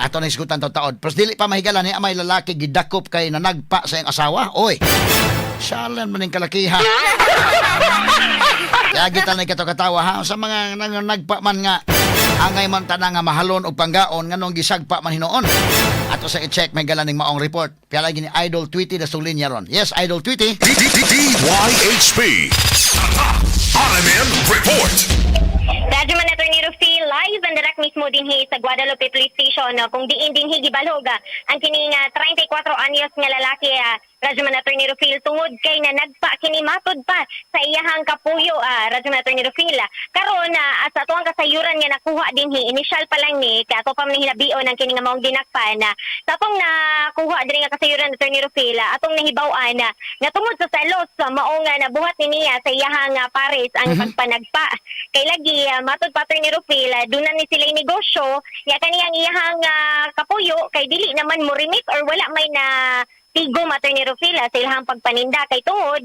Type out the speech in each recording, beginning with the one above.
ato na isgutan to taod. Pero dili pa mahigala ni amay lalaki gidakop kay nanagpa sa iyang asawa. Oy. Shalan man ning kalakiha. Kaya kita na katawa ha sa mga nagpa man nga angay man tana nga mahalon og panggaon nganong gisagpa man hinuon. Ato sa i-check may galaning maong report. Kaya lagi ni Idol Tweety na sulinya ron. Yes, Idol Tweety. DYHP RMN Report. Radyo man Attorney Rufil live and direct mismo din sa Guadalupe Police Station kung diin din gibalhog ang kining 34 anyos nga lalaki Radyo man Attorney Rufil tungod kay na nagpa kini matod pa sa iyahang kapuyo Radyo man Attorney Rufil karon sa tuwang kasayuran nga nakuha din initial pa lang ni kato pa man hinabion ang kining maong dinakpan sa atong nakuha diri nga kasayuran Attorney Rufil atong nahibaw-an nga tungod sa selos maong nabuhat ni niya sa iyahang pares ang pagpanagpa kay lagi matod pa Attorney Rufil dunan ni sila negosyo ya kaniyang iyahang kapuyo kay dili naman mo remit or wala may na tigom Attorney Rufil sa ilahang pagpaninda kay tungod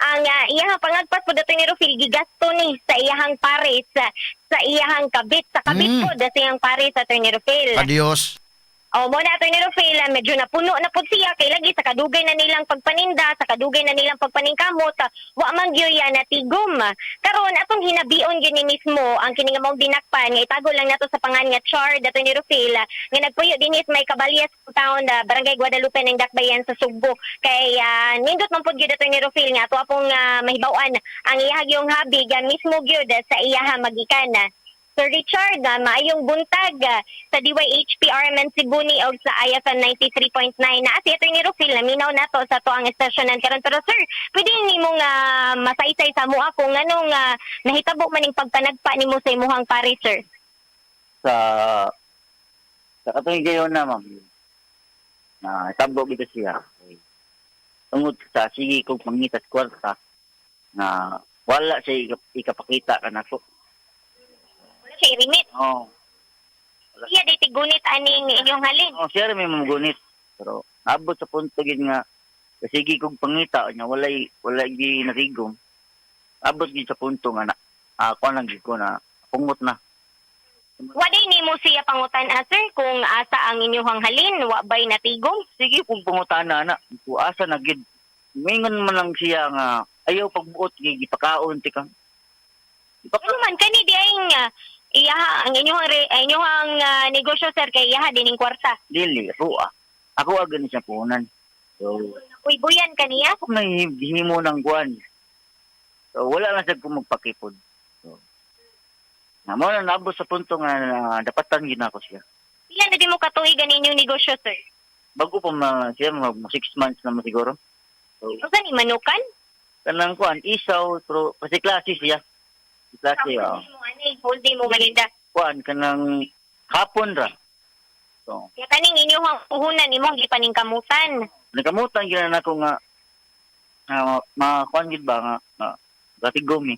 ang iyahang pangagpas po Attorney Rufil gigasto ni sa iyahang pares sa iyahang kabit sa kabit po sa iyang pares Attorney Rufil. Adios. O mo na Attorney Rufil medyo napuno na pud siya kay lagi sa kadugay na nilang pagpaninda sa kadugay na nilang pagpaningkamot wa man gyud ya natigom karon atong hinabion gyud ni mismo ang kining maong dinakpan nga itago lang nato sa pangan nga Chard Attorney Rufil nga nagpuyo dinhi may Caballas town Barangay Guadalupe ng Dakbayan sa Sugbo kay nindot man pud gyud Attorney Rufil nga ato apong mahibaw-an ang iyahang yung habig mismo gyud sa iyaha magikan Sir Richard, maayong buntag sa DYHP RMN Sibuni o sa IFM 93.9 na si Attorney Rufil naminaw nato sa to ang estasyonan karon pero sir, pwede nimong masaysay sa mua kung anong nahitabo man ning pagpanagpa nimo sa imuhang pari sir. Sa katong gayon na ma'am. Na tabog ito siya. Tungod sa sige kog mangitas kwarta na wala siya ikapakita kanako. Siya i-remit. Oo. Siya di tigunit aning inyong halin. Oo, siya rin may magunit. Pero abot sa punto gid nga sige kog pangita nya walay gi natigom. Abot gid sa punto nga na ako lang gid ko na pungot na. Wa day nimo siya pangutan sir kung asa ang inyong halin wa bay natigom? Sige kung pangutana na kung asa na gid. Mingon man lang siya nga ayaw pagbuot gipakaon ti kang. Ano man kani di ay iyaha ang inyong negosyo sir kay iyaha dining kwarta. Dili ako agad siya punan. So Uy buyan kaniya. ako may himo ng guwan. So wala na siya kung magpakipod. So namo na nabot sa punto nga dapatan gid nako siya. Ilan na di mo katuigan ninyong negosyo sir? Bago pa siya mag 6 months na siguro. So Unsa ni manukan? kanang kuan isaw pero kasi klase siya. Klase Full day mo maninda. kuan kanang hapon ra. So Ya kaning inyong puhunan nimo gipaningkamutan. nakamutan gid na ako nga kuan gid ba nga gatigom ni.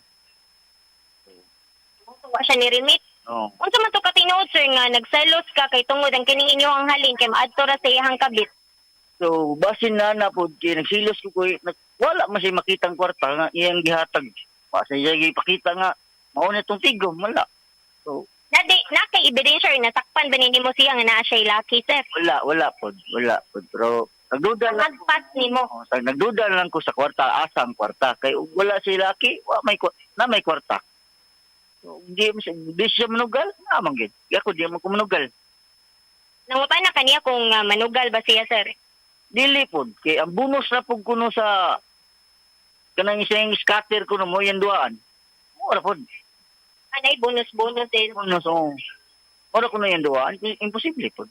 Wa siya ni remit. Oh. Unsa man to ka tinuod sir nga nagselos ka kay tungod ang kining inyong halin kay maadto ra sa iyang kabit. So basin na pod kay nagsilos ko wala man siya makitang kwarta nga iyang gihatag. Pa siya gipakita nga mao na tong tigom wala. So Na kay ebidensya na takpan ba nimo siya nga naa siya lucky sir? wala pod pero nagduda lang Magpas nimo. nagduda lang ko sa kwarta asa ang kwarta kay wala si laki may kwarta. So di siya manugal naman gid. Ako di man ko manugal. Nangutan na kaniya kung manugal ba siya sir? Dili pod kay ang bonus na pug kuno sa kanang isang scatter kuno mo yan duaan. Ora pod. Anay bonus din. Bonus oh. Ora kuno yan duaan imposible pod.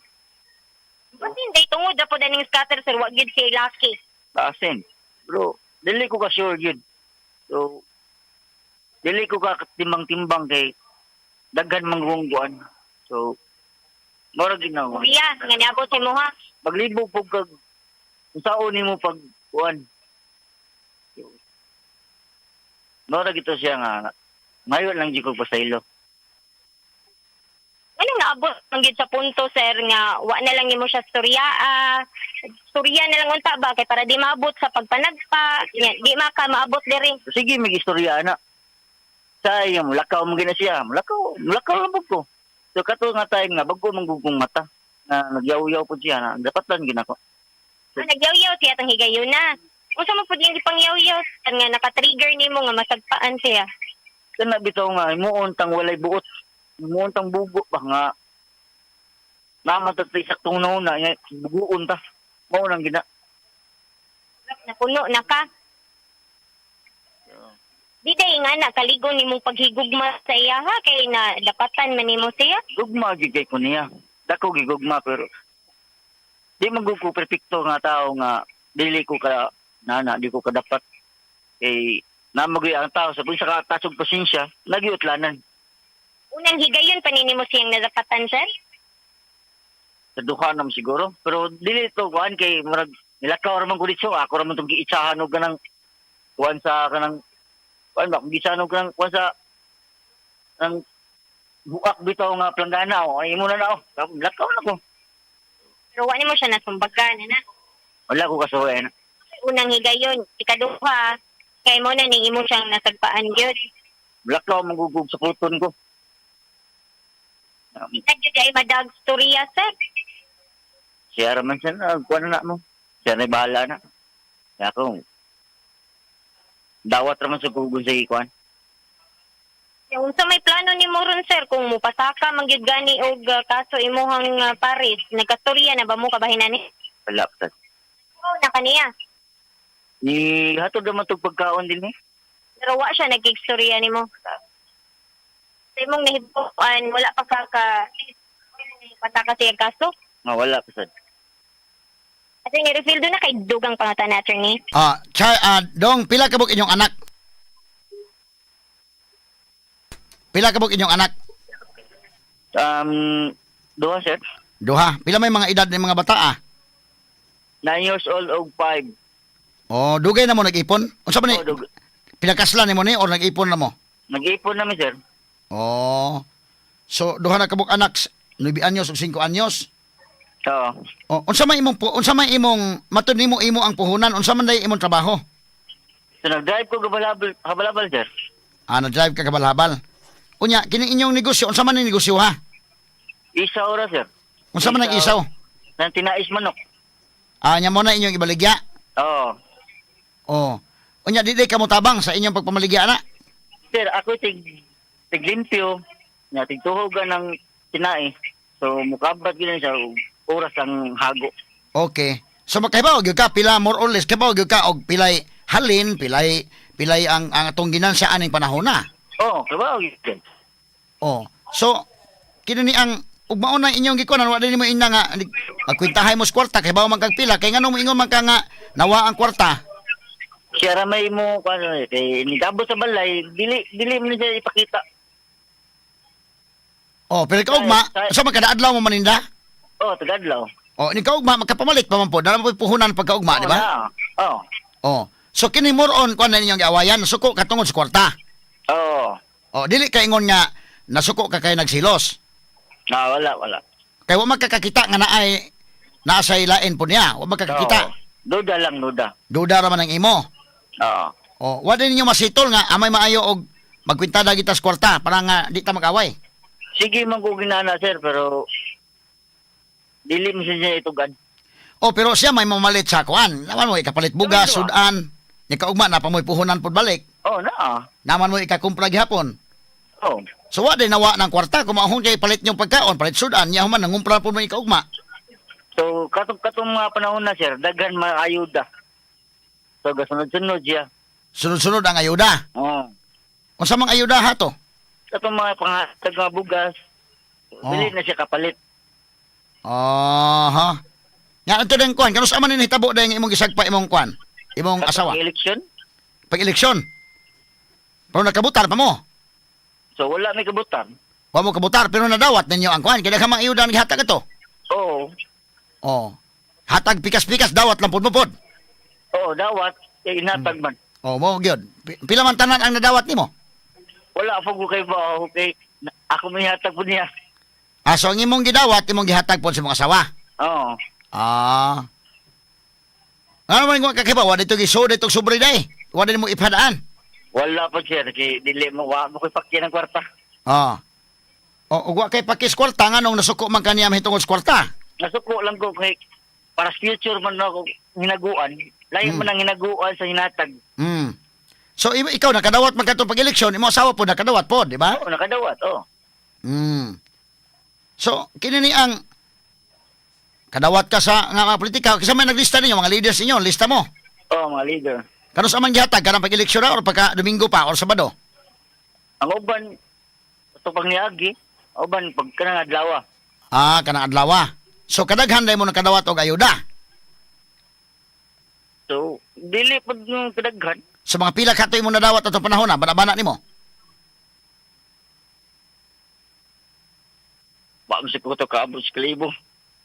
Ba't hindi tungod na po daning scatter sir wa gid siya lucky. Basin. Bro, dili ko ka sure gid. So dili ko ka timbang-timbang kay daghan manggungguan. So mora gid na. Kuya, nga niabot si mo ha. Paglibog pug kag unsaon nimo pag kuan. Mora gito siya nga ngayon lang di ko pasaylo. Anong naabot ang gid sa punto sir nga wa na lang nimo siya storya na lang unta ba kay para di maabot sa pagpanagpa, di maabot diri. Sige may istorya na. Sayang lakaw mo gina siya. Lakaw lang pug ko. So kato nga time nga bago manggugong mata. na nagyaw-yaw po siya na dapat lang ginako. Nagyaw-yaw siya tang higayon na. Unsa man pud yung ipangyaw-yaw nga naka-trigger nimo nga masagpaan siya. Kana bitaw nga imuon tang walay buot. Imuon tang bugo ba nga namatatay sa tunaw na nga buguon ta. Mao nang gina. Napuno na ka. Di day nga nakaligo nimong paghigugma sa iya ha kay na dapatan man nimo siya. Gugma gigay ko niya. Dako gigugma pero di maguko perfecto nga tao nga dili ko ka nana di ko kadapat kay namagay ang tao sa sa katasog pasensya nagiutlanan Unang higayon pa ninimo siyang nadapatan sir. sa duha nam siguro pero dili to kuan kay murag nilakaw ra man ko dito ako ra man tong giitsahan og kanang kuan sa kanang kuan ba kung giitsahan og kanang kuan sa ang buak bitaw nga planggana o ay mo na na lakaw na ko Pero wa nimo siya nasumbagan na. wala ko kasuhay na Unang higayon, ikaduha kay mo na ning imo siyang nasagpaan gyud. lakaw magugug sa puton ko. Nagyud ay madag storya sir. Siya raman siya na, kuha na mo. Siya na bahala na. Kaya ako, dawat raman sa kugun sa ikuan. Yung sa may plano ni mo ron sir kung mupasaka man gyud gani og kaso imuhang Paris, nagkastorya na ba mo kabahinan ni? Wala pa. Oo na kaniya. Hatod naman itong pagkaon din eh. Pero wa siya nagkikstorya nimo. Sa imong nahibuan wala pa ka pataka siya kaso. Wala pa sad. Kasi ni refill do na kay dugang pangatan attorney. Dong, pila kabog inyong anak? Pila kabog inyong anak? Duha sir. Duha. Pila may mga edad ng mga bata 9 years old o 5. O, dugay na mo nag-ipon? Unsa man ni? Oh, Pinakaslan ni mo ni or nag-ipon na mo? nag-ipon namin sir. Oh. So duha na kabog anak, 9 anyos ug 5 anyos. Oo. Oh, unsa may imong matud nimo imo ang puhunan? Unsa man day imong trabaho? So nag-drive ko habalabal sir. Na-drive ka kabalhabal. Unya, kining inyong negosyo, unsa man ang negosyo ha? Isa oras sir. Unsa man ang isaw? Nang tinais manok. Nya mo na inyong ibaligya. Oo. Oh. Unya, di ka mo tabang sa inyong pagpamaligya na. Sir, ako tiglimpyo, nga tigtuhogan ng tinai. So, mukabat gina siya oras ang hago. Okay. So magkaibaw gyud ka pila more or less kaibaw gyud ka og pilay halin, pilay ang atong ginansya aning panahon na. Oo, kabaw yun. Oh. So kini ni ang ug mao na inyong gikunan wa dinhi mo ina nga magkwintahay mo sa kwarta kay bawo man kag pila kay nganong moingon man ka nga nawa ang kwarta. Siya ramay mo kay nigabo sa balay, dili mo na siya ipakita. Oh, pero ikaw ugma, sa magkada adlaw mo maninda? Oo, tagadlaw. Oh, ni ugma magkapamalit pa man po. Dala mo po puhunan pagka ugma, di ba? Oo. Oh. So kini more on kuan na ninyong giawayan, suko ka tungod sa kwarta. Oo. Oh, dili kay ingon nga nasuko ka kay nagsilos. Wala. Kay wa magkakakita nga naay nasa ilain po niya. Wa magkakakita. Duda lang, duda. Duda ra man ang imo. Oo. Oh, wa din ninyo masitol nga amay maayo og magkwintada kita sa kwarta para nga di ta mag-away. Sige man ko ginana, sir, pero dili mo siya itugan. Oh, pero siya may mamalit sa kuan. Naman mo ikapalit bugas, Dua. sudan. Ni kaugma na pa mo'y puhunan pod balik. Oo, na. Naman mo ikakumpra gihapon. Oo. So wa din nawa ng kwarta kung maahon kay palit yung pagkaon, palit sudan, niya human nangumpra pod mo ikaugma. So, katong mga panahon na, sir, daghan maayuda. So, gasunod-sunod siya. Sunod-sunod ang ayuda. Oo. Unsa mang ayuda hato? Katong mga pangatag mga bugas, dili na siya kapalit. Aha. Nga ito din kuan, kanus aman ni hitabo dahil imong gisagpa imong kuan, imong asawa. Eleksyon? Pag-eleksyon. Pero nakabutar pa mo. So, wala may kabutan. Wa mo kabutar pero nadawat ninyo ang kuan, kaya ka mang ayuda ang gihatag ito. Oo. Oh. Hatag pikas-pikas dawat lang pud mo pod. Oo, dawat. Inatag man. Oh, mo gyud. Pila man tanan ang nadawat nimo? Wala po ko kay ba, okay. Ako may hatag po niya. So ang imong gidawat imong gihatag pod sa mga asawa. Oo. Ano man nga kakiba, wa dito giso dito sobre day. Wa din mo ipadaan. Wala po, sir. Kaya dili mo, wala mo ko'y pakyan ng kwarta. Ug wa kay pakis kwarta nga nung nasuko man kaniya mahitungod sa kwarta. nasuko lang ko kay para sa future man ako hinaguan. Lain man ang hinaguan sa hinatag. So ikaw nakadawat man kadto pag-eleksyon, imo asawa po nakadawat po, di ba? Oo, nakadawat, oo. So kini ni ang kadawat ka sa nga mga politika, kasi may naglista ninyo mga leaders ninyo, lista mo. Oo, mga leader. Kano sa man gihatag kanang pag-eleksyon na or pagka Domingo pa or Sabado? Ang uban, ito pag niagi, uban, pag kanang adlaw. Kanang adlaw. So kadaghan day mo nakadawat og ayuda. So, dili pag yung kadaghan. Sa mga pila katoy mo nadawat atong panahon na, bana-bana nimo. Ba mo ko to kaabot sa kalibo.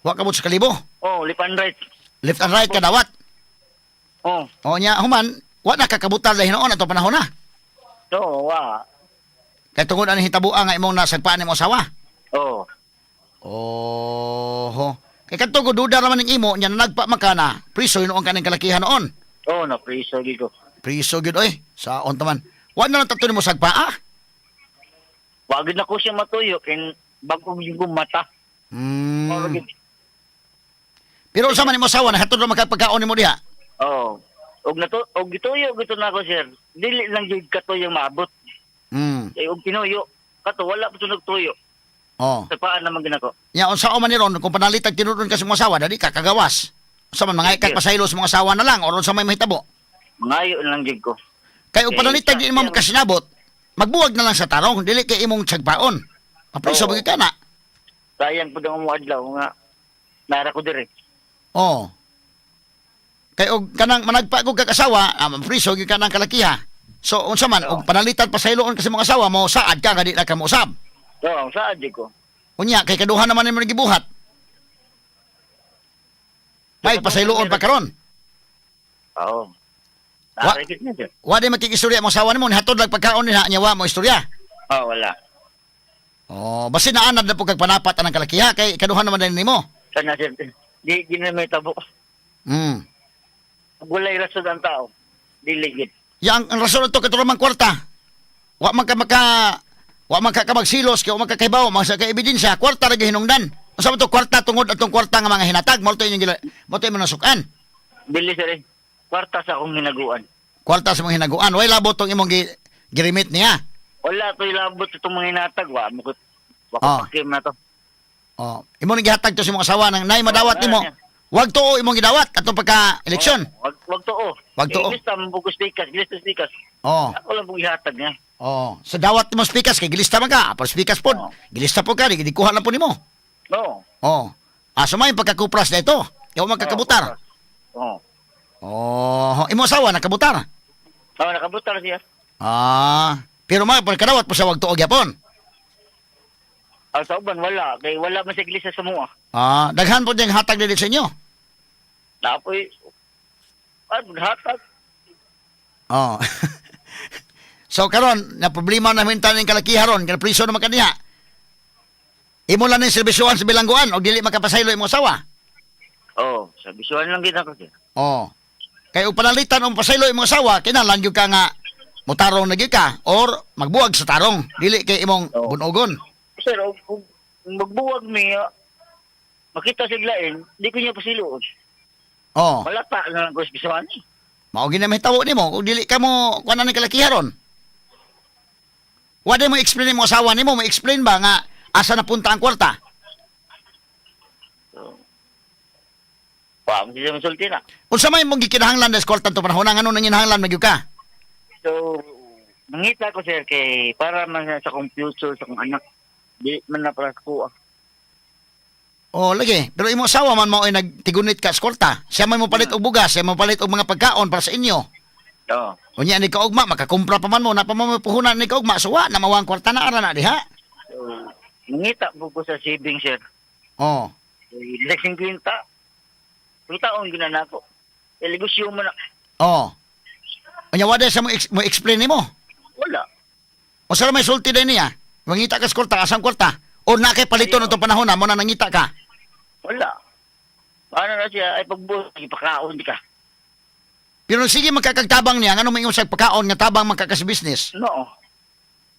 Wa ka mo sa kalibo. Oh, lip and right. Left and right kadawat. Oh, O nya human, wa na kakabutan dahil noon atong panahon na. so, wa. Kay tungod ani hitabuan nga imong nasagpaan nimo asawa. Oh, Oho. Kay kadto ko duda raman ning imo nya nagpa makana. Priso noon kaning kalakihan noon. oh, na-preso ko. Priso gyud oy. Saon taman. Wa na lang tatlo nimo sagpaa. Wagid na ko siya matuyo, kin bagong yung mata. Wagid. Pero sa man nimo asawa na hatod ra magpagkaon nimo diha. Oh, og gituyo gito na ako, sir. Dili lang jud katuyo maabot. Kay og tinuyo, kato wala pa tunog tuyo. Oh. Sa paan naman ginako. Nya unsa man ni ron kung panalitag tinudon ka sa mga asawa dali ka kagawas. Sa man mga ikat pasaylo sa mga asawa na lang or sa may mahitabo. Ngayo lang jud ko. Kay og panalitag di mo kasinabot, magbuwag na lang sa tarong dili kay imong sagpaon. Mapriso Oo. ba ka na? Sayang pud ang mga adlaw nga nara ko dire. Oh. Kay og kanang managpa kog kag-asawa, mapriso gyud ka nang kalakiha. So unsa man og panalitan pasayloon kasi mga asawa mo saad ka gadi na ka mo usab. Oo, saan jud ko. Unya kay kaduha naman nimo gibuhat. May pasayloon pa karon. Oo. Wa- Nakakit na dyan. Wa di makikistorya mo asawa nimo ni hatod lang pagkaon ni nya wa mo istorya. Oo, wala. Oh, basi naanad na po kag panapat anang kalakiha kay kaduha naman din nimo. Sana sir, di ginamay tabo. Gulay rason ang tao. Diligid. Yang ang rason to katuramang kwarta. Wa man ka magsilos kay wa man ka kaybaw, masa ka ebidensya, kwarta ra gihinungdan. Unsa man to kwarta tungod atong kwarta nga mga hinatag, mo to inyong mo to imong nasukan. Dili sir. Kwarta sa akong hinaguan. Kwarta sa mga hinaguan, way labot tong imong girimit niya. Wala to'y labot itong mga hinatag. Wa mo ko. Wa ko Ah. pakim na to. Oh, imo ni gihatag to sa imong asawa nang nay madawat nimo. Wag to imong gidawat atong pagka-eleksyon. Wag to oh. Wag to, oh. Ilista mo bugos pikas. Ilista pikas. Oh. Ako lang pong ihatag niya. Oh, sa dawat mo speakers kay gilista man ka, apal speakers pod. Oo. Gilista po ka, di kuha lang po nimo. No. Oh. So may pagkakupras na ito. Ikaw magkakabutar. Oo. Oh, imo asawa nakabutar. Oo, nakabutar siya. Pero mga pagkadawat po sa wag tuog yapon. Ang sa uban, wala. Kay wala man sa iglesia sa mua. Daghan po diyang hatag dili sa inyo. Tapoy, hatag. Oh. So karon na problema na mintan ning kalakiharon, kana priso na makaniha. Imo lang ning serbisyohan sa bilangguan og dili makapasaylo imong asawa. Oo, sa bisuan lang kita ko siya. Oh. Kay og panalitan og pasaylo imong asawa, kinahanglan gyud ka nga mutarong na gyud ka or magbuwag sa tarong, dili kay imong Oo. bunogon. Sir, kung magbuwag mi, makita sa glain, di ko niya pasiluon. Oh. Malata na lang ko sa bisuan ni. Mao gina mahitabo nimo kung dili ka mo kuan ni kalakiharon. Wa day mo explain mo asawa nimo, mo explain ba nga asa napunta ang kwarta? So, pa, mo siya masulti na. Unsa may mong gikinahanglan des kwarta to panahon ngano nang ginahanglan magyud ka? So, nangita ko sir kay para man sa computer sa kong anak. Di man na para ko. Oh, lagi. Pero imong asawa man mao ay nagtigunit ka sa kwarta. Siya may mo palit og bugas, siya mo palit og mga pagkaon para sa inyo. Oo. Unya ni kaugma makakumpra pa man mo na pa mo puhunan ni kaugma so wa na mawang kwarta na ara na diha. So, nangita po ko sa savings sir. Oh. Leksing kwinta. Taon ginana ko. Eligosyo mo na. Oh. Unya wa day sa mo explain nimo. Wala. O sa may sulti din niya. Mangita ka sa kwarta, asang kwarta. O na kay paliton itong panahon na mo na nangita ka. Wala. Paano na siya ay pagbuhay, ipakaon di ka. Pero sige magkakagtabang niya, ano may sa pagkaon nga tabang magkakas business. No.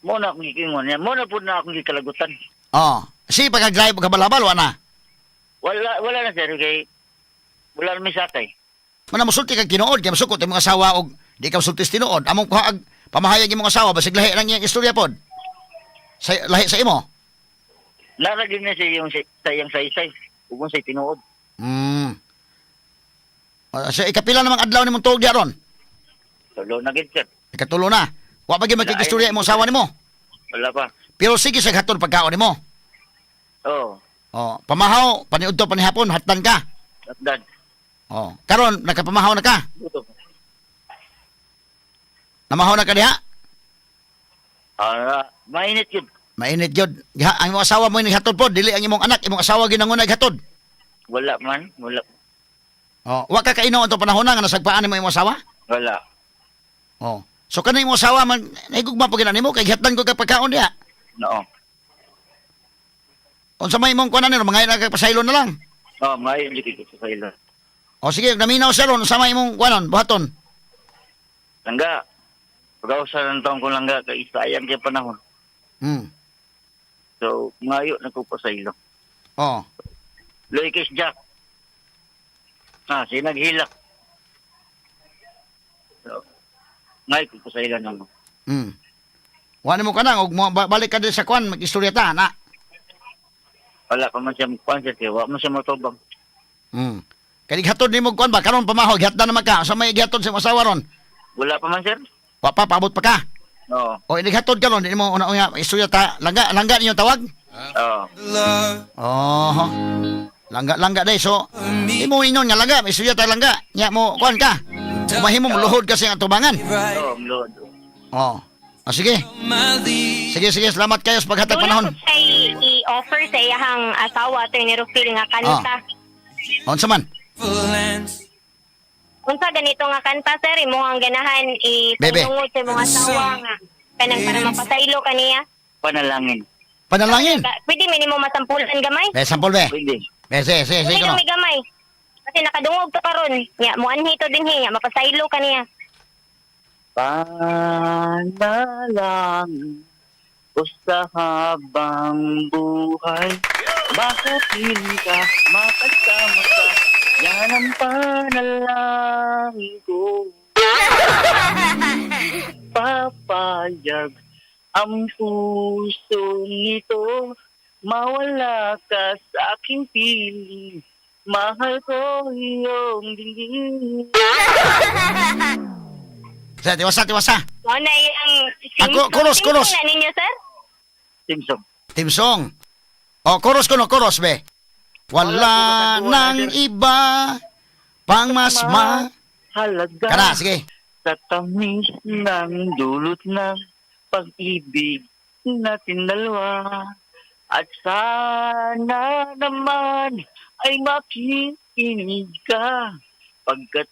Muna akong gikingon niya. Muna po na akong gikalagutan. Oh. Sige pagka-drive kabal-habal wa na. Wala na sir kay wala na may sakay. Mana musulti kag tinuod kay masukot ang mga asawa og di ka musulti tinuod. Among kuhaag pamahayag imong asawa basig lahi lang iyang istorya pod. Sa lahi sa imo. Laragin na siya yung sayang saysay. Ug say tinuod. Sa ikapila namang adlaw nimong tuog diaron. Tulo na gid sir. Ikatulo na. Wa pa gyud magkikistorya imong asawa nimo. Wala pa. Pero sige sa hatod pagkaon nimo. Oh, Oh, pamahaw paniudto panihapon hatan ka. dad. Oh, karon nakapamahaw na ka. Buto. Namahaw na ka diha. Mainit yun. Mainit jud. Ang imong asawa mo ni hatod pod, dili ang imong anak, imong asawa ginanguna hatod. Wala man. Wala. Oh, wa ka kaino anto panahon nga nasagpaan nimo imong asawa? Wala. Oh. So kanang imong asawa man nahigugma pa ginan nimo kay gihatdan ko kag pagkaon diha. No. Unsa may imong kuanan nimo mga ina kag pasaylo na lang. Oh, may hindi ko sa ilo. O sige, naminaw siya ron, unsa may imong kuanon, buhaton. Langga. Pag-ausaran taon ko langga kay sayang kay panahon. So, ngayo na ko pa sa ilo. Oh. Loikis Jack. Sinaghilak. So, ngayon ko pa sa ilo naman. Wa nimo kanang og balik ka din sa kuan mag-istorya ta na. Wala pa man siya magpansit kaya wala man siya matubang. Kay hatod nimo kuan ba karon pamahaw gihatdan naman ka. Sa may gihatod sa imong asawa ron. Wala pa man sir? Wa pa paabot pa ka. Oo. O inihatod ka ron, di mo una istorya ta langga ninyo tawag. Oo. Oh. Langga day so. Imo inon nga langga, may istorya ta langga. Nya mo kuan ka. Mahimo mo luhod kasi ang tubangan. Oo, mlood. Oh. Sige. Sige, salamat kayo sa paghatag panahon. Ay i-offer sa iyahang asawa, Attorney Rufil, nga kanta. Unsa man? Unsa ganito nga kanta, sir, imo ang ganahan Bebe. itungod sa imong asawa nga kanang para mapasaylo kaniya. Panalangin. Panalangin. Pwede minimo masampulan gamay. Be, sampol be. Pwede. Be, sige, Pwede kono. gamay. Kasi nakadungog ka karon. Nya mo anhi to dinhi nga mapasaylo kaniya. Panalangin o sa habang buhay, makapiling ka, makasama ka, yan ang panalangin ko. Papayag ang pusong ito, mawala ka sa aking piling, mahal ko iyong dingin. Sa tiwasa. Mo na iyang Kuros. na ninyo, sir? Simsong. Team song. Oh, chorus kuros be. Wala nang iba pang mas Halaga. Kana, sige. Sa tamis ng dulot ng pag-ibig natin dalawa. At sana naman ay makikinig ka pagkat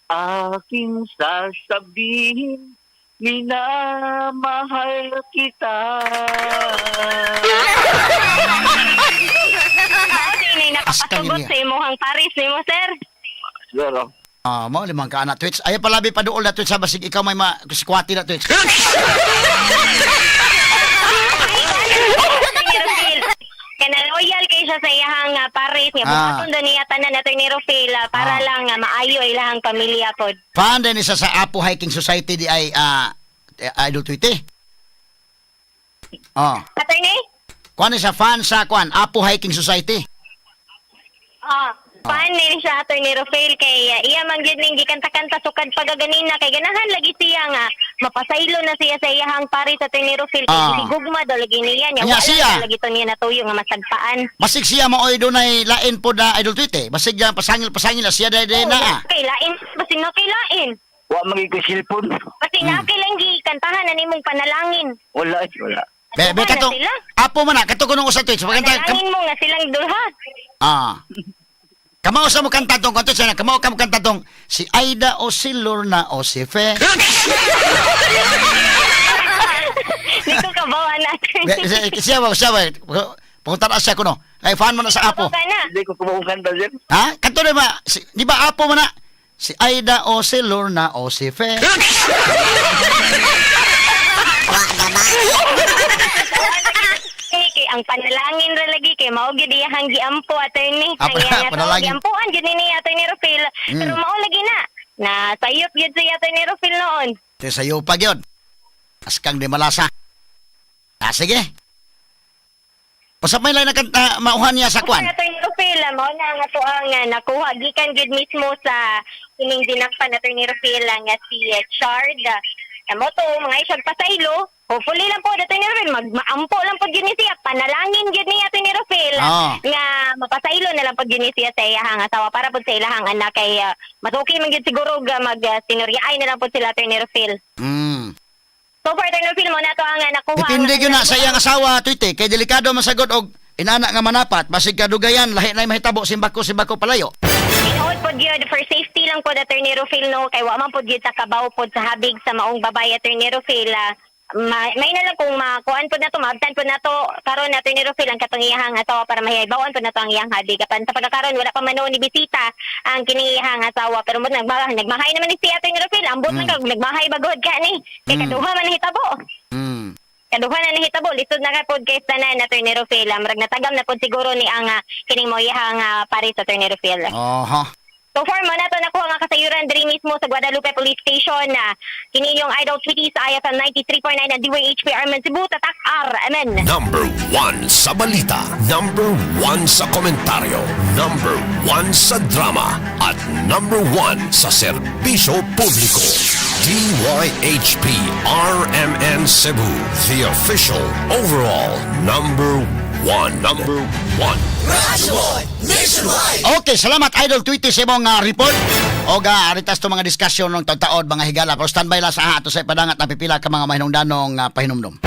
aking sasabihin, minamahal kita. Hindi nakapasugot sa imuhang Paris nimo, sir. Siguro. Mo limang ka na Twitch. Ay palabi pa duol na Twitch sa basig ikaw may squatty na Twitch. Kana loyal kay siya sa iyahang Paris nga buhaton do niya tanan nato ni Rufil para lang maayo ilahang pamilya pod. Fan din isa sa Apo Hiking Society di ay Idol Tweety. Oh. Attorney? Kuan sa fan sa kuan Apo Hiking Society. Fan ni siya Attorney Rufil kay iya man gyud ning gikanta-kanta sukad pagaganina kay ganahan lagi siya nga mapasaylo na siya sa iyahang Paris Attorney Rufil kay gugma daw lagi niya nya wala lagi to niya natuyo nga masagpaan. Basig siya maoy dunay lain pod na Idol Tweety. Basig yan pasangil na siya day na. Kay lain basig na kay lain. Wa magiging silpon. Basig na kay lang gikantahan na nimong panalangin. Wala. Be katong Apo man na katong ko sa Twitch. Panalangin mo nga silang dulha. Kamao sa mo kanta tong kanto siya na kamao ka mo kanta tong si Aida o si Lorna o si Fe. Dito ka bawa natin. Siya ba punta siya kuno. Ay fan mo na sa Apo. Hindi ko kumukanta dyan. Ha? Kanto na ba? Di ba Apo mo na? Si Aida o si Lorna o si Fe. ang panalangin ra lagi kay mao gyud iyang giampo attorney. Ah, Ang iyang panalangin. giampoan gyud ni attorney Rufil. Pero mao lagi na sayop gyud si attorney Rufil noon. Ito sa'yo pa yun. Askang di malasa. Sige. Pasapay lang na mauhan niya sa kwan. Kung attorney Rufil, mo na nga to ang nakuha gikan gud mismo sa kining dinakpan attorney Rufil nga si Chard. Mo to mga isang pasaylo. Hopefully lang po attorney Rufil magmaampo lang po gyud ni siya. Panalangin gyud ni attorney Rufil nga mapasaylo na lang po gyud ni siya sa iyang asawa para po sa ilahang anak kay matuki man gyud siguro mag sinuryaay na lang po sila attorney Rufil. So for attorney Rufil mo na to ang nakuha. Depende yun na sa iyang asawa, Twite. Kay delikado masagod og inana nga manapat. Basig kadugayan, lahi na mahitabo, simbako palayo. Inood po gyud for safety lang po attorney Rufil no kay wa man po gyud sa kabaw po sa habig sa maong babae attorney Rufil. May na lang kung makuan po na to, maabtan po na to karon attorney Rufil ang katong iyang asawa para mahibawan po na to ang iyang habig. Kapan sa pagkakaroon wala pa man ni bisita ang kining iyang asawa pero mo nagmahay naman ni si attorney Rufil. Ambot man kag nagmahay bagod ka ni. Kay kaduha man hitabo. Kaduha na nahitabo, lisod na ka pod kay tanan attorney Rufil. Murag natagam na pod siguro ni ang kining mo iyang pares attorney Rufil. Oho. So far mo na to nakuha nga kasayuran diri mismo sa Guadalupe Police Station na kini yung Idol Tweety sa IFM 93.9 at DYHP Arman Cebu Tatak R. Amen. Number 1 sa balita. Number 1 sa komentaryo. Number 1 sa drama. At number 1 sa serbisyo publiko. DYHP RMN Cebu. The official overall number 1. Number 1. Okay, salamat Idol Tweety sa imong report. O aritas to mga diskusyon ng taon mga higala. Pero standby lang sa ato sa padangat na pipila ka mga mahinungdanong pahinumdum.